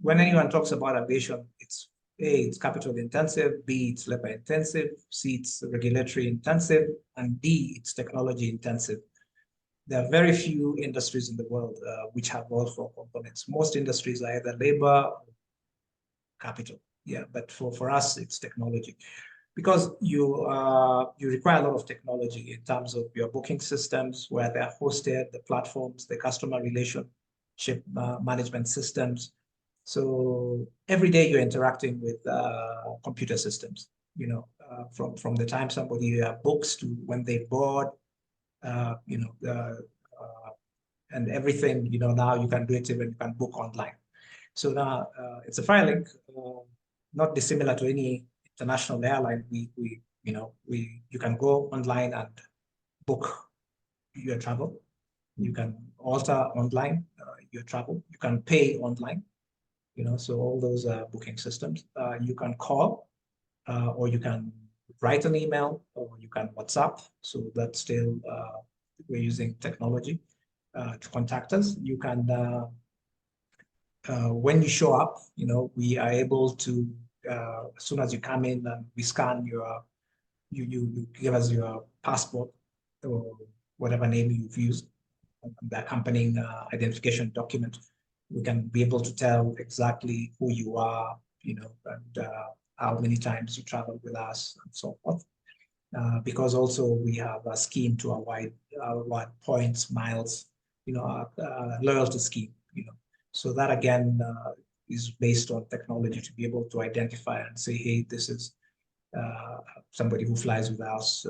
when anyone talks about aviation, it's A, it's capital intensive, B, it's labor intensive, C, it's regulatory intensive, and D, it's technology intensive. There are very few industries in the world which have all four components. Most industries are either labor or capital. Yeah, but for us, it's technology. Because you require a lot of technology in terms of your booking systems, where they're hosted, the platforms, the customer relationship management systems. So every day you're interacting with computer systems, you know, from the time somebody books to when they board, you know, and everything, you know, now you can do it even you can book online. So now it's a Safarilink, not dissimilar to any international airline. You can go online and book your travel. You can alter online your travel. You can pay online. You know, so all those booking systems. You can call, or you can write an email, or you can WhatsApp. So that's still we're using technology to contact us. You can when you show up, you know, we are able to as soon as you come in and we scan your you give us your passport or whatever name you've used, the accompanying identification document. We can be able to tell exactly who you are, you know, and how many times you travel with us and so forth. Because also we have a scheme to avoid points, miles, you know, loyalty scheme, you know. So that again is based on technology to be able to identify and say, hey, this is somebody who flies with us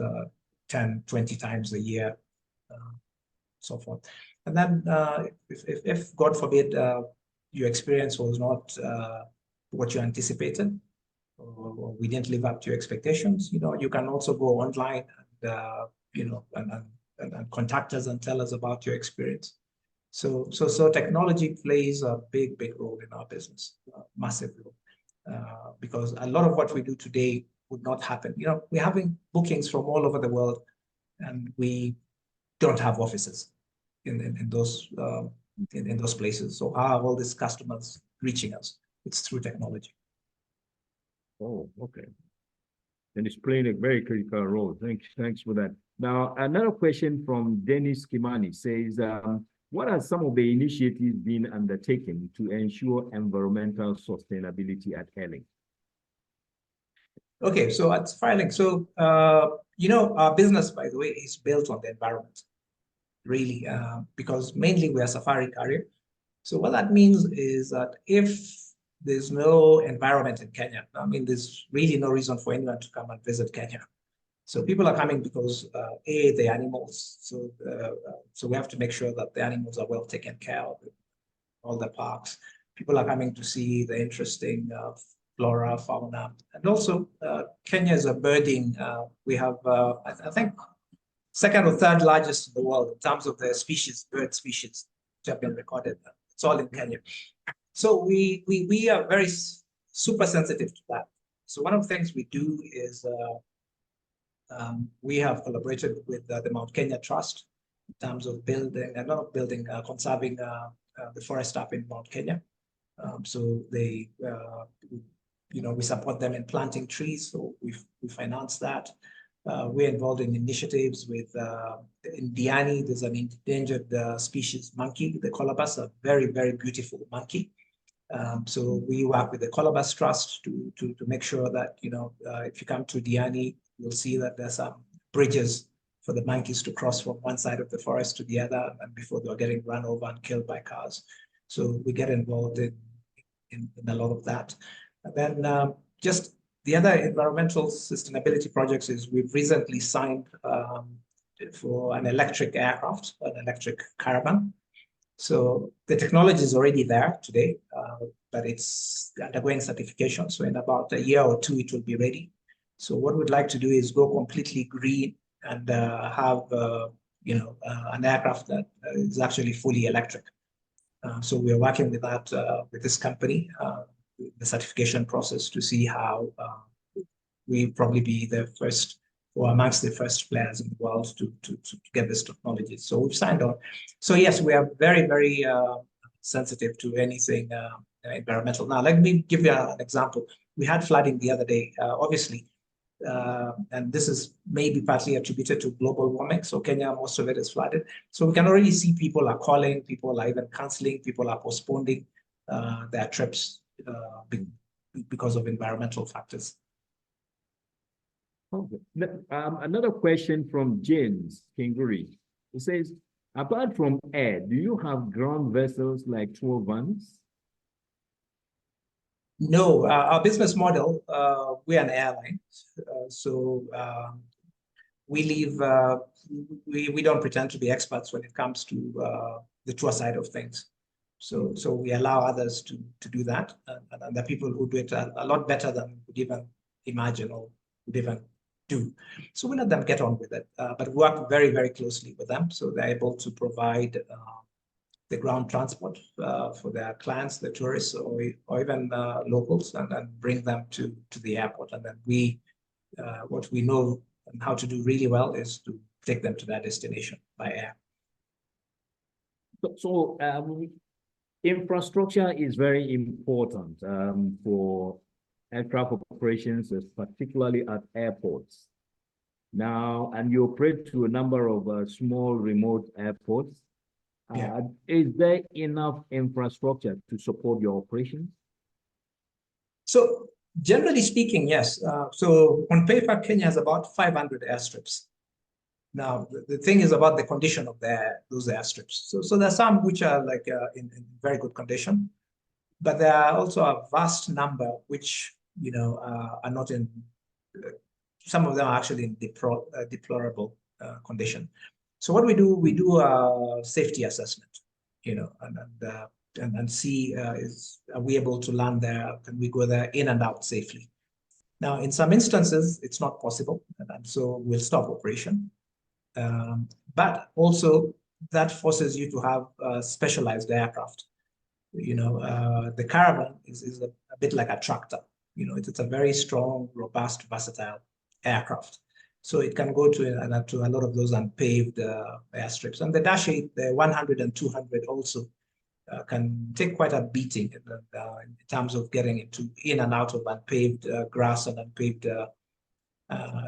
10, 20 times a year, so forth. And then if God forbid, your experience was not what you anticipated, or we didn't live up to your expectations, you know, you can also go online and, you know, and contact us and tell us about your experience. So technology plays a big role in our business, massive role, because a lot of what we do today would not happen. You know, we're having bookings from all over the world, and we don't have offices in those places. So how are all these customers reaching us? It's through technology. Oh, okay. And it's playing a very critical role. Thanks for that. Now, another question from Dennis Kimani says, what are some of the initiatives being undertaken to ensure environmental sustainability at Airlink? Okay, so at Safarilink, so you know, our business, by the way, is built on the environment, really, because mainly we are safari carrier. So what that means is that if there's no environment in Kenya, I mean, there's really no reason for anyone to come and visit Kenya. So people are coming because A, the animals. So we have to make sure that the animals are well taken care of in all the parks. People are coming to see the interesting flora, fauna, and also Kenya is a birding. We have, I think, second or third largest in the world in terms of the species, bird species, which have been recorded. It's all in Kenya. So we are very super sensitive to that. So one of the things we do is we have collaborated with the Mount Kenya Trust in terms of building, not building, conserving the forest up in Mount Kenya. So they, you know, we support them in planting trees. So we finance that. We're involved in initiatives with, in Diani, there's an endangered species monkey, the colobus, a very beautiful monkey. So we work with the Colobus Trust to make sure that, you know, if you come to Diani, you'll see that there's some bridges for the monkeys to cross from one side of the forest to the other, and before they're getting run over and killed by cars. So we get involved in a lot of that. And then just the other environmental sustainability projects is we've recently signed for an electric aircraft, an electric caravan. So the technology is already there today, but it's undergoing certification. So in about a year or two, it will be ready. So what we'd like to do is go completely green and have, you know, an aircraft that is actually fully electric. So we're working with that, with this company, the certification process to see how we probably be the first or amongst the first players in the world to get this technology. So we've signed on. So yes, we are very sensitive to anything environmental. Now, let me give you an example. We had flooding the other day, obviously, and this is maybe partly attributed to global warming. So Kenya, most of it is flooded. So we can already see people are calling, people are even canceling, people are postponing their trips because of environmental factors. Okay. Another question from James Kinguri. He says, apart from air, do you have ground vessels like tour vans? No, our business model, we're an airline. We leave, we don't pretend to be experts when it comes to the tour side of things. So we allow others to do that. And the people who do it a lot better than we could even imagine or would even do. So we let them get on with it, but work very, very closely with them. So they're able to provide the ground transport for their clients, the tourists, or even locals, and then bring them to the airport. And then we, what we know and how to do really well is to take them to their destination by air. So infrastructure is very important for aircraft operations, particularly at airports. Now, and you operate to a number of small remote airports. Yeah. Is there enough infrastructure to support your operations? So generally speaking, yes. So on paper, Kenya has about 500 airstrips. Now, the thing is about the condition of those airstrips. So there are some which are like in very good condition, but there are also a vast number which, you know, are not in, some of them are actually in deplorable condition. So what we do a safety assessment, you know, and see are we able to land there? Can we go there in and out safely? Now, in some instances, it's not possible, and so we'll stop operation. But also that forces you to have specialized aircraft. You know, the Caravan is a bit like a tractor. You know, it's a very strong, robust, versatile aircraft. So it can go to a lot of those unpaved airstrips. And the Dash 8, the 100 and 200 also can take quite a beating in terms of getting in and out of unpaved grass and unpaved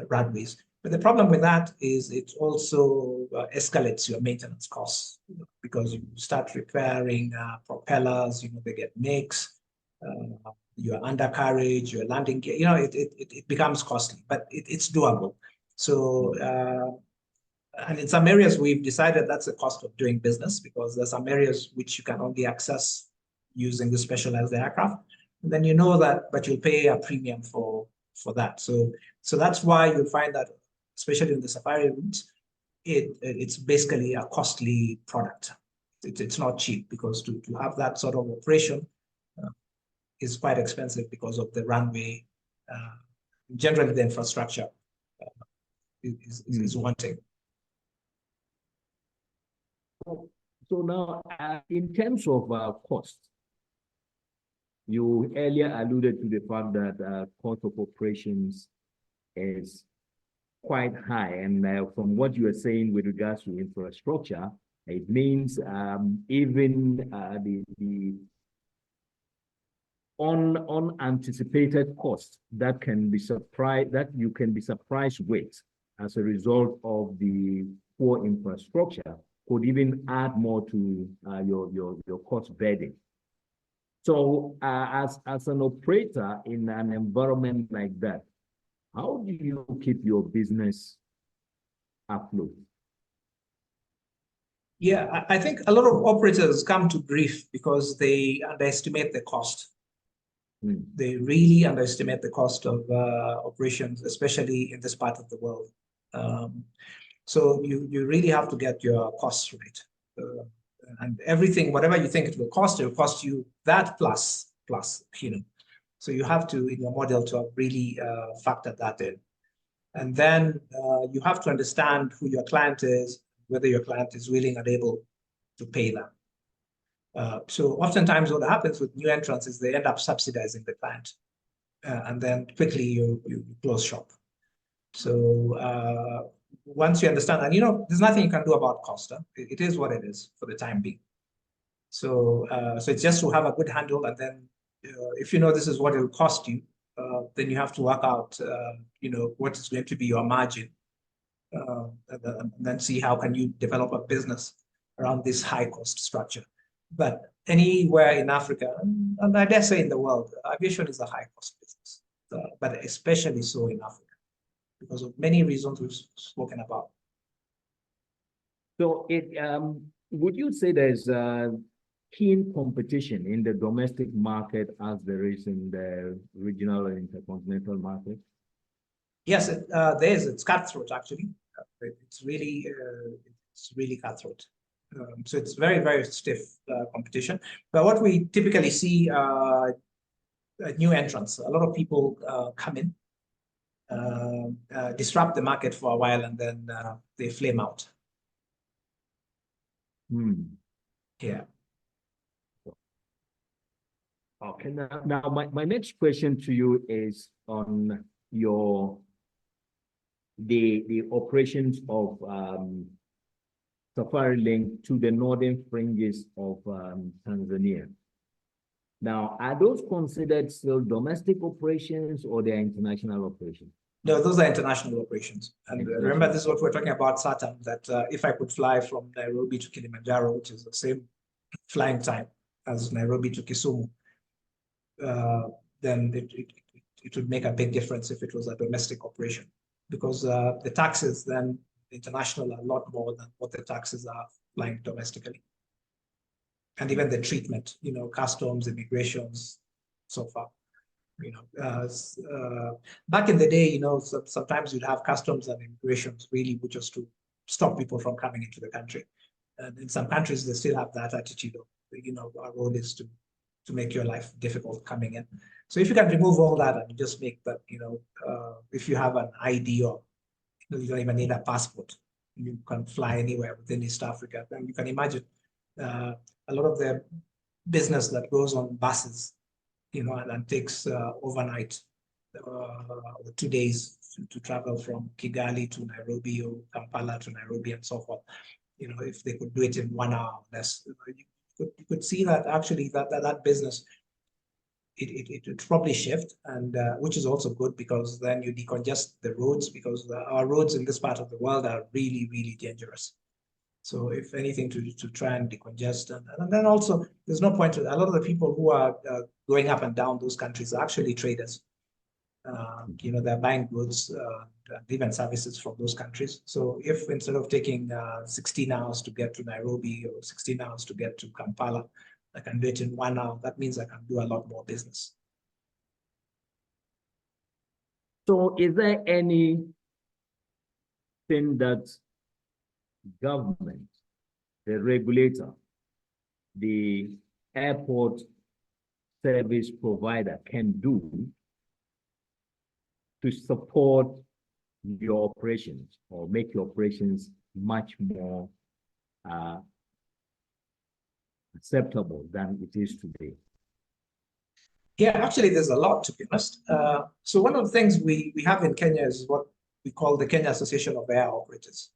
runways. But the problem with that is it also escalates your maintenance costs, you know, because you start repairing propellers, you know, they get nicks, your undercarriage, your landing gear, you know, it becomes costly, but it's doable. So, and in some areas we've decided that's the cost of doing business, because there's some areas which you can only access using the specialized aircraft. And then you know that, but you'll pay a premium for that. So that's why you'll find that, especially in the safari routes, it's basically a costly product. It's not cheap, because to have that sort of operation is quite expensive because of the runway. Generally, the infrastructure is one thing. So now, in terms of cost, you earlier alluded to the fact that cost of operations is quite high. And from what you are saying with regards to infrastructure, it means even the unanticipated costs that you can be surprised with as a result of the poor infrastructure could even add more to your cost burden. So as an operator in an environment like that, how do you keep your business afloat? Yeah, I think a lot of operators come to grief because they underestimate the cost. They really underestimate the cost of operations, especially in this part of the world. So you really have to get your costs right. And everything, whatever you think it will cost you that plus, you know. So you have to, in your model, to really factor that in. And then you have to understand who your client is, whether your client is willing and able to pay them. So oftentimes what happens with new entrants is they end up subsidizing the client. And then quickly you close shop. So once you understand, and you know, there's nothing you can do about cost. Huh? It is what it is for the time being. So, so it's just to have a good handle, and then if you know this is what it will cost you, then you have to work out, what is going to be your margin, and then see how can you develop a business around this high cost structure. But anywhere in Africa, and I dare say in the world, aviation is a high cost business, but especially so in Africa because of many reasons we've spoken about. So would you say there's keen competition in the domestic market as there is in the regional and intercontinental market? Yes, there is. It's cutthroat actually. It's really cutthroat. So it's very, very stiff competition. But what we typically see new entrants. A lot of people come in, disrupt the market for a while, and then they flame out. Yeah. Okay. Now my next question to you is on the operations of Safarilink to the northern fringes of Tanzania. Now, are those considered still domestic operations or they're international operations? No, those are international operations. And remember, this is what we're talking about, SAATM, that if I could fly from Nairobi to Kilimanjaro, which is the same flying time as Nairobi to Kisumu, then it would make a big difference if it was a domestic operation, because the taxes then international are a lot more than what the taxes are flying domestically. And even the treatment, customs, immigrations, so far. Back in the day, sometimes you'd have customs and immigrations really just to stop people from coming into the country. And in some countries, they still have that attitude of, our role is to make your life difficult coming in. So if you can remove all that and just make that, if you have an ID or you don't even need a passport, you can fly anywhere within East Africa, then you can imagine a lot of the business that goes on buses, and takes overnight or 2 days to travel from Kigali to Nairobi or Kampala to Nairobi and so forth. If they could do it in 1 hour less, you could see that actually that business, it would probably shift, and which is also good because then you decongest the roads, because our roads in this part of the world are really, really dangerous. So if anything, to try and decongest, and then also there's no point to a lot of the people who are going up and down those countries are actually traders. They're buying goods and even services from those countries. So if instead of taking 16 hours to get to Nairobi or 16 hours to get to Kampala, I can do it in 1 hour, that means I can do a lot more business. So is there anything that government, the regulator, the airport service provider can do to support your operations or make your operations much more acceptable than it is today? Yeah, actually, there's a lot, to be honest. So one of the things we have in Kenya is what we call the Kenya Association of Air Operators.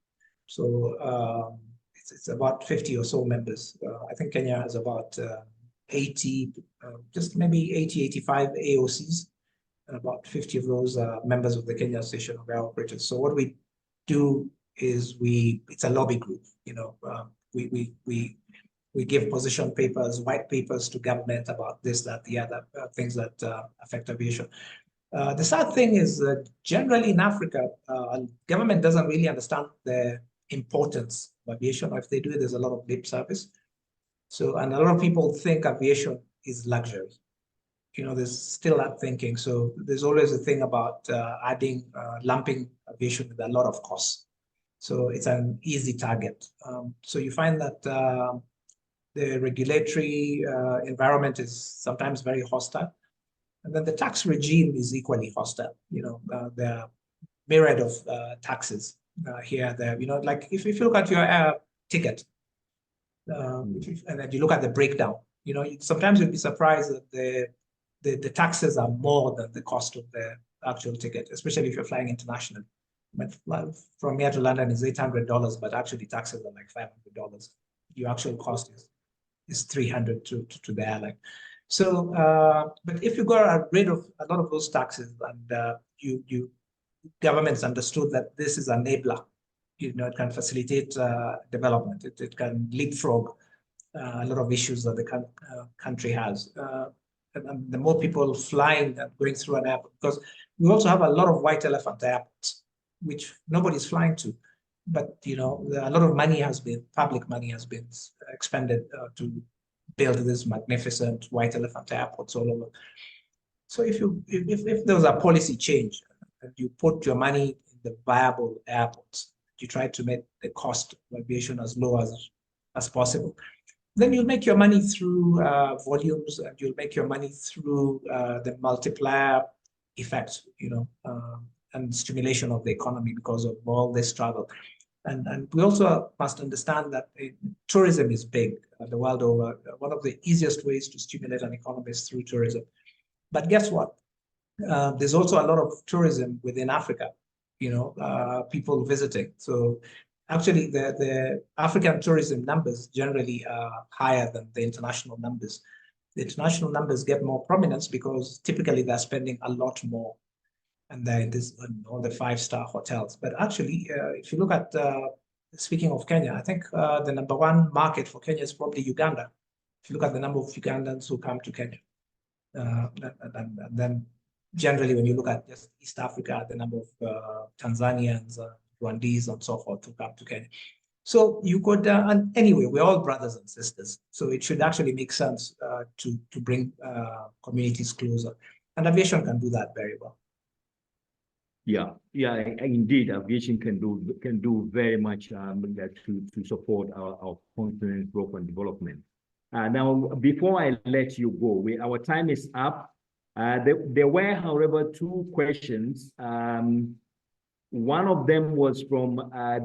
So it's about 50 or so members. I think Kenya has about 80, just maybe 80, 85 AOCs. And about 50 of those are members of the Kenya Association of Air Operators. So what we do is it's a lobby group. We give position papers, white papers to government about this, that, the other things that affect aviation. The sad thing is that generally in Africa, government doesn't really understand the importance of aviation. Or if they do, there's a lot of lip service. So, and a lot of people think aviation is luxury. There's still that thinking. So there's always a thing about lumping aviation with a lot of costs. So it's an easy target. So you find that the regulatory environment is sometimes very hostile. And then the tax regime is equally hostile. There are myriad of taxes here, there. Like if you look at your ticket, and then you look at the breakdown, sometimes you'll be surprised that the taxes are more than the cost of the actual ticket, especially if you're flying international. From here to London is $800, but actually taxes are like $500. Your actual cost is is 300 to the airline. So, but if you got rid of a lot of those taxes and governments understood that this is an enabler, it can facilitate development. It can leapfrog a lot of issues that the country has. And the more people flying and going through an airport, because we also have a lot of white elephant airports, which nobody's flying to. But, a lot of money public money has been expended to build this magnificent white elephant airports all over. So if there was a policy change and you put your money in the viable airports, you try to make the cost of aviation as low as possible, then you'll make your money through volumes, and you'll make your money through the multiplier effect, and stimulation of the economy because of all this travel. And we also must understand that tourism is big the world over. One of the easiest ways to stimulate an economy is through tourism. But guess what? There's also a lot of tourism within Africa, people visiting. So actually, the African tourism numbers generally are higher than the international numbers. The international numbers get more prominence because typically they're spending a lot more, and there is all the 5-star hotels. But actually, if you look at, speaking of Kenya, I think the #1 market for Kenya is probably Uganda. If you look at the number of Ugandans who come to Kenya, and then generally when you look at just East Africa, the number of Tanzanians, Rwandese, and so forth who come to Kenya. So you could, and anyway, we're all brothers and sisters. So it should actually make sense to bring communities closer, and aviation can do that very well. Yeah, indeed, aviation can do very much to support our continent's growth and development. Now, before I let you go, our time is up. There were, however, 2 questions. One of them was from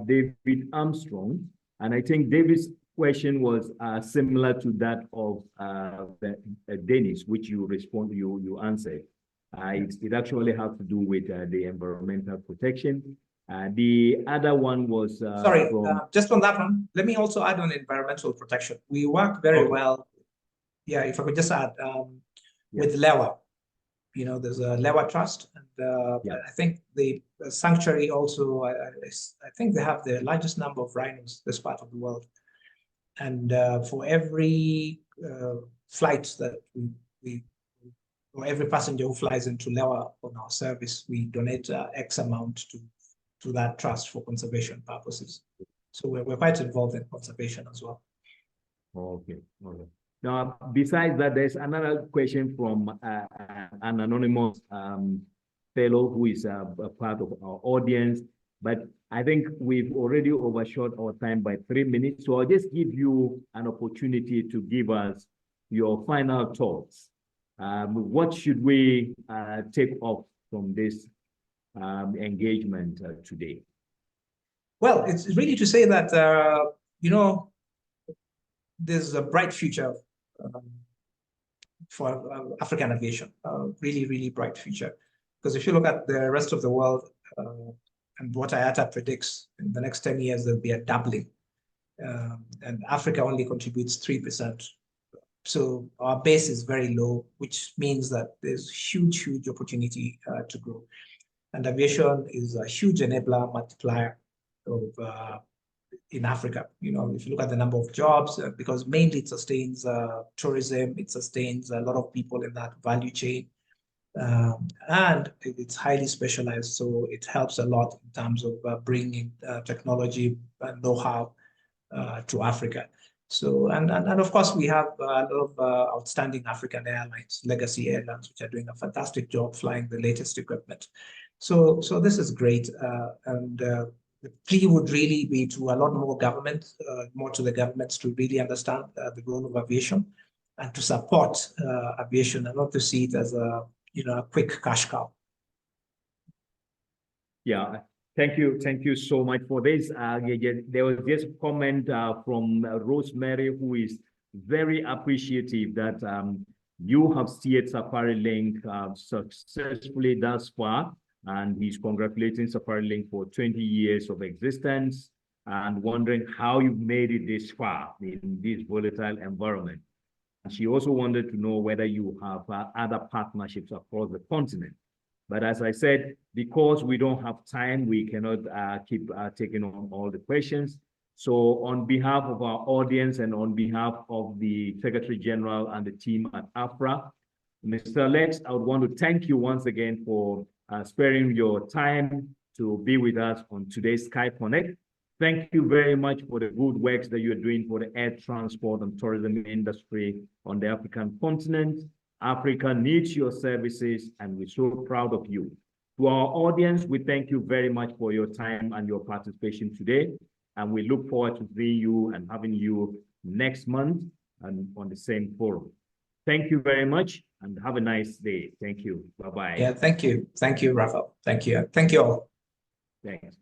David Armstrong, and I think David's question was similar to that of Dennis, which you answered. It actually has to do with the environmental protection. The other one was sorry, just on that one, let me also add on environmental protection. We work very well. Yeah, if I could just add with LEWA. There's a LEWA trust, and I think the sanctuary also, I think they have the largest number of rhinos this part of the world. And for every flight that or every passenger who flies into LEWA on our service, we donate X amount to that trust for conservation purposes. So we're quite involved in conservation as well. Okay. Now, besides that, there's another question from an anonymous fellow who is a part of our audience, but I think we've already overshot our time by 3 minutes. So I'll just give you an opportunity to give us your final thoughts. What should we take off from this engagement today? Well, it's really to say that, there's a bright future for African aviation, really, really bright future. Because if you look at the rest of the world, and what IATA predicts, in the next 10 years, there'll be a doubling. And Africa only contributes 3%. So our base is very low, which means that there's huge opportunity to grow. And aviation is a huge enabler, multiplier of in Africa. If you look at the number of jobs, because mainly it sustains tourism, it sustains a lot of people in that value chain. And it's highly specialized, so it helps a lot in terms of bringing technology and know-how to Africa. So, and of course, we have a lot of outstanding African airlines, legacy airlines, which are doing a fantastic job flying the latest equipment. So this is great. And the plea would really be to a lot more government, more to the governments to really understand the role of aviation and to support aviation and not to see it as a quick cash cow. Yeah. Thank you so much for this. There was just a comment from Rosemary, who is very appreciative that you have steered Safarilink successfully thus far, and he's congratulating Safarilink for 20 years of existence. and wondering how you've made it this far in this volatile environment. And she also wanted to know whether you have other partnerships across the continent. But as I said, because we don't have time, we cannot keep taking on all the questions. So on behalf of our audience and on behalf of the Secretary General and the team at AFRAA, Mr. Lex, I would want to thank you once again for sparing your time to be with us on today's SkyConnect. Thank you very much for the good works that you're doing for the air transport and tourism industry on the African continent. Africa needs your services, and we're so proud of you. To our audience, we thank you very much for your time and your participation today, and we look forward to seeing you and having you next month and on the same forum. Thank you very much, and have a nice day. Thank you. Bye-bye. Yeah, thank you. Thank you, Raphael. Thank you. Thank you all. Thanks.